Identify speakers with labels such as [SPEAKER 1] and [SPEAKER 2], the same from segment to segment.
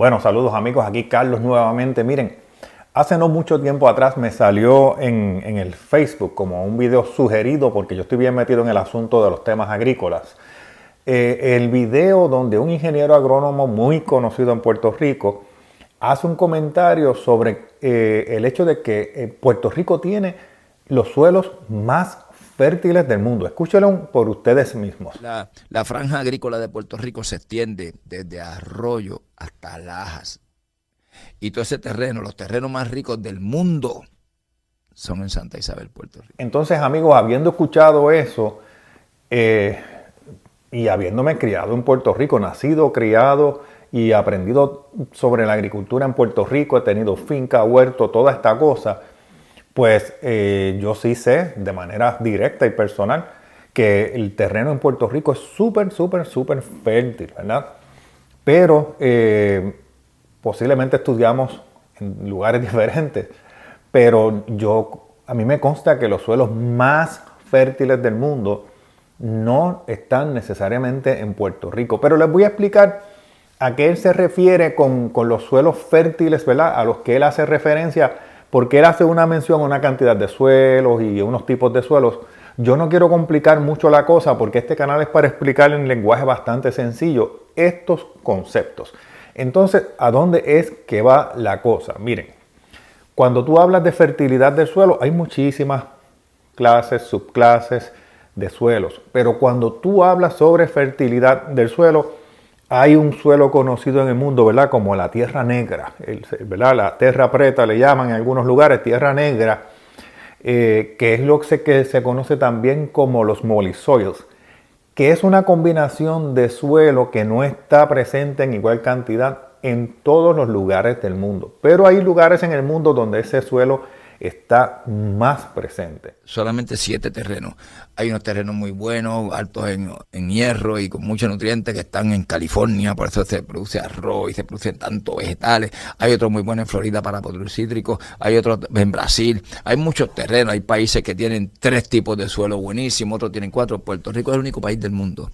[SPEAKER 1] Bueno, saludos amigos, aquí Carlos nuevamente. Miren, hace no mucho tiempo atrás me salió en el Facebook como un video sugerido porque yo estoy bien metido en el asunto de los temas agrícolas. El video donde un ingeniero agrónomo muy conocido en Puerto Rico hace un comentario sobre el hecho de que Puerto Rico tiene los suelos más fértiles del mundo. Escúchenlo por ustedes mismos.
[SPEAKER 2] La franja agrícola de Puerto Rico se extiende desde Arroyo hasta Lajas. Y todo ese terreno, los terrenos más ricos del mundo, son en Santa Isabel, Puerto Rico.
[SPEAKER 1] Entonces, amigos, habiendo escuchado eso y habiéndome criado en Puerto Rico, nacido, criado y aprendido sobre la agricultura en Puerto Rico, he tenido finca, huerto, toda esta cosa, pues yo sí sé de manera directa y personal que el terreno en Puerto Rico es súper fértil, ¿verdad? Pero posiblemente estudiamos en lugares diferentes, pero a mí me consta que los suelos más fértiles del mundo no están necesariamente en Puerto Rico. Pero les voy a explicar a qué él se refiere con los suelos fértiles, ¿verdad? A los que él hace referencia, porque él hace una mención a una cantidad de suelos y a unos tipos de suelos. Yo no quiero complicar mucho la cosa porque este canal es para explicar en lenguaje bastante sencillo estos conceptos. Entonces, ¿a dónde es que va la cosa? Miren, cuando tú hablas de fertilidad del suelo, hay muchísimas clases, subclases de suelos. Pero cuando tú hablas sobre fertilidad del suelo, hay un suelo conocido en el mundo, ¿verdad? Como la tierra negra, ¿verdad? La tierra preta le llaman en algunos lugares, tierra negra, que es lo que se conoce también como los molly soils, que es una combinación de suelo que no está presente en igual cantidad en todos los lugares del mundo. Pero hay lugares en el mundo donde ese suelo está más presente.
[SPEAKER 2] Solamente 7 terrenos. Hay unos terrenos muy buenos, altos en hierro y con muchos nutrientes que están en California, por eso se produce arroz y se producen tantos vegetales. Hay otros muy buenos en Florida para producir cítricos, hay otros en Brasil. Hay muchos terrenos, hay países que tienen 3 tipos de suelo buenísimos, otros tienen 4. Puerto Rico es el único país del mundo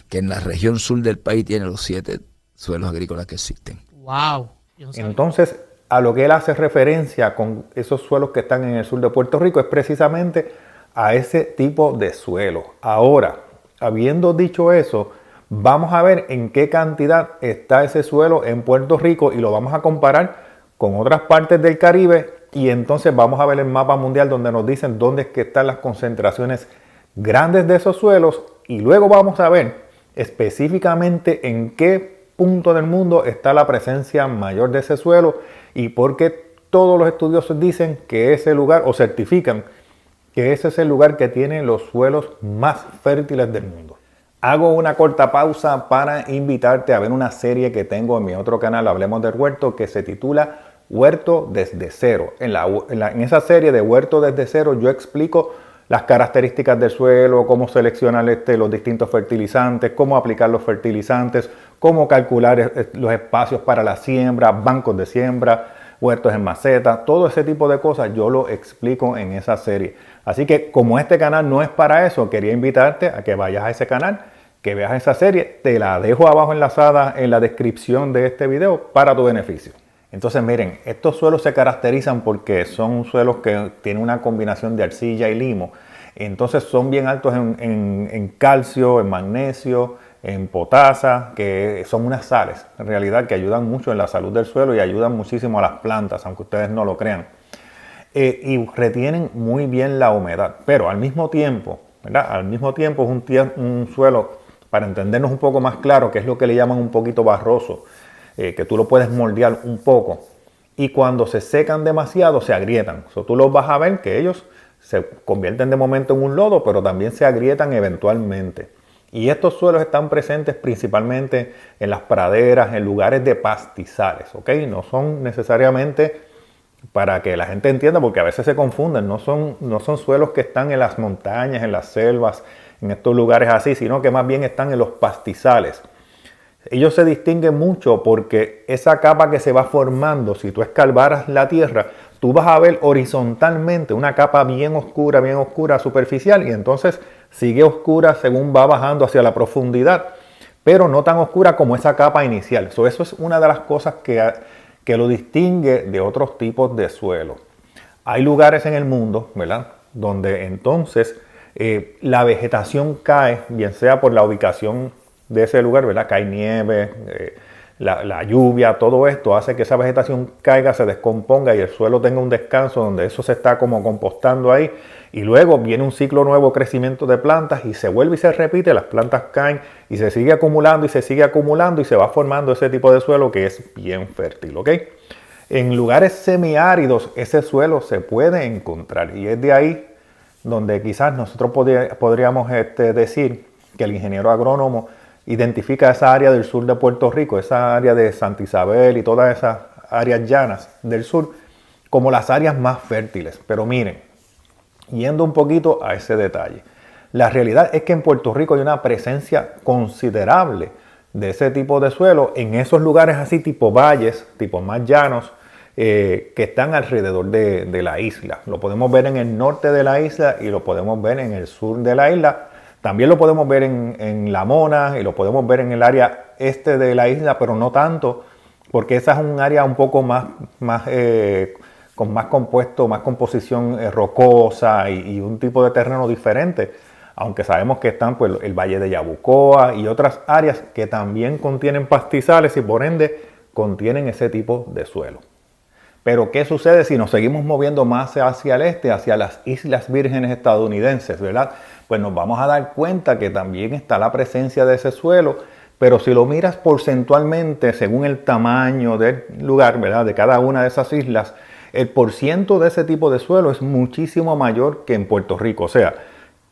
[SPEAKER 2] que en la región sur del país tiene los 7 suelos agrícolas que existen.
[SPEAKER 3] ¡Wow!
[SPEAKER 1] Entonces, a lo que él hace referencia con esos suelos que están en el sur de Puerto Rico es precisamente a ese tipo de suelo. Ahora, habiendo dicho eso, vamos a ver en qué cantidad está ese suelo en Puerto Rico y lo vamos a comparar con otras partes del Caribe y entonces vamos a ver el mapa mundial donde nos dicen dónde es que están las concentraciones grandes de esos suelos y luego vamos a ver específicamente en qué punto del mundo está la presencia mayor de ese suelo y por qué todos los estudiosos dicen que ese lugar o certifican que ese es el lugar que tiene los suelos más fértiles del mundo. Hago una corta pausa para invitarte a ver una serie que tengo en mi otro canal, Hablemos del Huerto, que se titula Huerto desde cero. En esa serie de Huerto desde cero yo explico las características del suelo, cómo seleccionar los distintos fertilizantes, cómo aplicar los fertilizantes, cómo calcular los espacios para la siembra, bancos de siembra, huertos en maceta, todo ese tipo de cosas yo lo explico en esa serie. Así que como este canal no es para eso, quería invitarte a que vayas a ese canal, que veas esa serie, te la dejo abajo enlazada en la descripción de este video para tu beneficio. Entonces miren, estos suelos se caracterizan porque son suelos que tienen una combinación de arcilla y limo. Entonces son bien altos en calcio, en magnesio, en potasa, que son unas sales en realidad que ayudan mucho en la salud del suelo y ayudan muchísimo a las plantas, aunque ustedes no lo crean. Y retienen muy bien la humedad, pero al mismo tiempo, ¿verdad? Al mismo tiempo es un suelo, para entendernos un poco más claro, que es lo que le llaman un poquito barroso, que tú lo puedes moldear un poco y cuando se secan demasiado se agrietan. Tú los vas a ver que ellos se convierten de momento en un lodo, pero también se agrietan eventualmente. Y estos suelos están presentes principalmente en las praderas, en lugares de pastizales, ¿ok? No son necesariamente, para que la gente entienda, porque a veces se confunden, no son suelos que están en las montañas, en las selvas, en estos lugares así, sino que más bien están en los pastizales. Ellos se distinguen mucho porque esa capa que se va formando, si tú escarbaras la tierra, tú vas a ver horizontalmente una capa bien oscura, superficial, y entonces sigue oscura según va bajando hacia la profundidad. pero no tan oscura como esa capa inicial. Eso es una de las cosas que lo distingue de otros tipos de suelo. Hay lugares en el mundo, ¿verdad?, donde entonces la vegetación cae, bien sea por la ubicación de ese lugar, ¿verdad?, cae nieve, la lluvia, todo esto hace que esa vegetación caiga, se descomponga y el suelo tenga un descanso donde eso se está como compostando ahí, y luego viene un ciclo nuevo, crecimiento de plantas, y se vuelve y se repite, las plantas caen y se sigue acumulando y se sigue acumulando y se va formando ese tipo de suelo que es bien fértil, ¿ok? En lugares semiáridos ese suelo se puede encontrar, y es de ahí donde quizás nosotros podríamos decir que el ingeniero agrónomo identifica esa área del sur de Puerto Rico, esa área de Santa Isabel y todas esas áreas llanas del sur como las áreas más fértiles. Pero miren, yendo un poquito a ese detalle, la realidad es que en Puerto Rico hay una presencia considerable de ese tipo de suelo en esos lugares así tipo valles, tipo más llanos, que están alrededor de la isla. Lo podemos ver en el norte de la isla y lo podemos ver en el sur de la isla. También lo podemos ver en La Mona y lo podemos ver en el área este de la isla, pero no tanto, porque esa es un área un poco con más compuesto, más composición rocosa y un tipo de terreno diferente. Aunque sabemos que están pues, el Valle de Yabucoa y otras áreas que también contienen pastizales y por ende contienen ese tipo de suelo. Pero ¿qué sucede si nos seguimos moviendo más hacia el este, hacia las Islas Vírgenes estadounidenses, ¿verdad? Pues nos vamos a dar cuenta que también está la presencia de ese suelo, pero si lo miras porcentualmente según el tamaño del lugar, ¿verdad?, de cada una de esas islas, el porciento de ese tipo de suelo es muchísimo mayor que en Puerto Rico. O sea,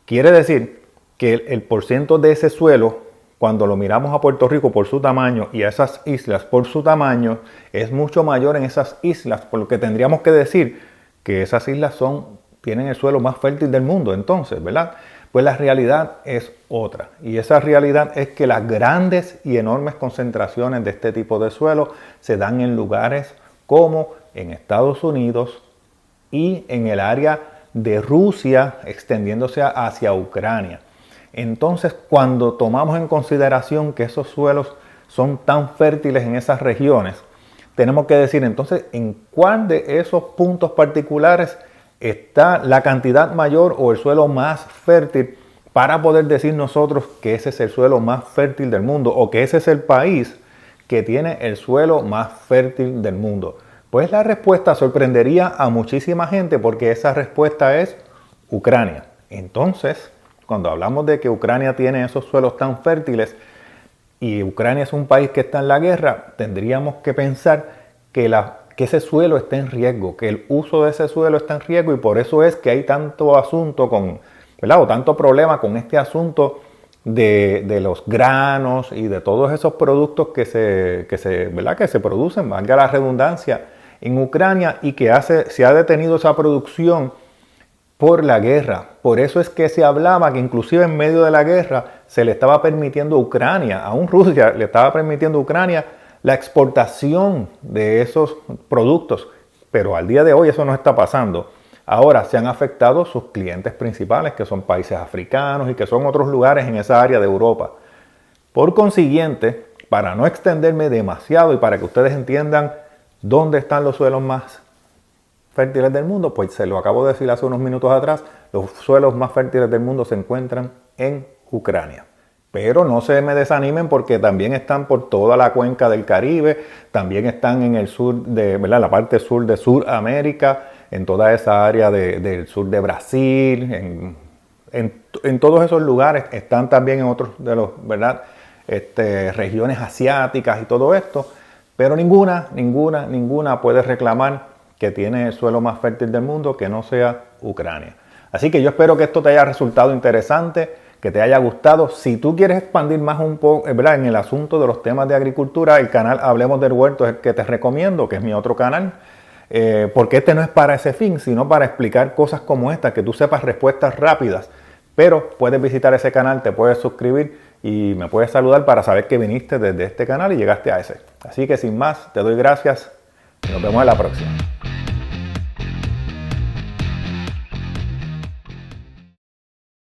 [SPEAKER 1] quiere decir que el porciento de ese suelo, cuando lo miramos a Puerto Rico por su tamaño y a esas islas por su tamaño, es mucho mayor en esas islas, por lo que tendríamos que decir que esas islas tienen el suelo más fértil del mundo entonces, ¿verdad? Pues la realidad es otra, y esa realidad es que las grandes y enormes concentraciones de este tipo de suelo se dan en lugares como en Estados Unidos y en el área de Rusia, extendiéndose hacia Ucrania. Entonces, cuando tomamos en consideración que esos suelos son tan fértiles en esas regiones, tenemos que decir entonces en cuál de esos puntos particulares está la cantidad mayor o el suelo más fértil para poder decir nosotros que ese es el suelo más fértil del mundo o que ese es el país que tiene el suelo más fértil del mundo. Pues la respuesta sorprendería a muchísima gente porque esa respuesta es Ucrania. Entonces, cuando hablamos de que Ucrania tiene esos suelos tan fértiles y Ucrania es un país que está en la guerra, tendríamos que pensar que ese suelo está en riesgo, que el uso de ese suelo está en riesgo y por eso es que hay tanto asunto ¿verdad?, o tanto problema con este asunto de los granos y de todos esos productos que se producen, valga la redundancia, en Ucrania y que se ha detenido esa producción por la guerra. Por eso es que se hablaba que inclusive en medio de la guerra se le estaba permitiendo a Ucrania, aún Rusia le estaba permitiendo a Ucrania la exportación de esos productos. Pero al día de hoy eso no está pasando. Ahora se han afectado sus clientes principales, que son países africanos y que son otros lugares en esa área de Europa. Por consiguiente, para no extenderme demasiado y para que ustedes entiendan dónde están los suelos más fértiles del mundo, pues se lo acabo de decir hace unos minutos atrás, los suelos más fértiles del mundo se encuentran en Ucrania. Pero no se me desanimen porque también están por toda la cuenca del Caribe, también están en el sur ¿verdad?, la parte sur de Sudamérica, en toda esa área del sur de Brasil, en todos esos lugares, están también en otros de los, ¿verdad?, regiones asiáticas y todo esto, pero ninguna puede reclamar que tiene el suelo más fértil del mundo que no sea Ucrania. Así que yo espero que esto te haya resultado interesante, que te haya gustado. Si tú quieres expandir más un poco, ¿verdad?, en el asunto de los temas de agricultura, el canal Hablemos del Huerto es el que te recomiendo, que es mi otro canal, porque este no es para ese fin, sino para explicar cosas como esta, que tú sepas respuestas rápidas. Pero puedes visitar ese canal, te puedes suscribir y me puedes saludar para saber que viniste desde este canal y llegaste a ese. Así que sin más, te doy gracias y nos vemos en la próxima.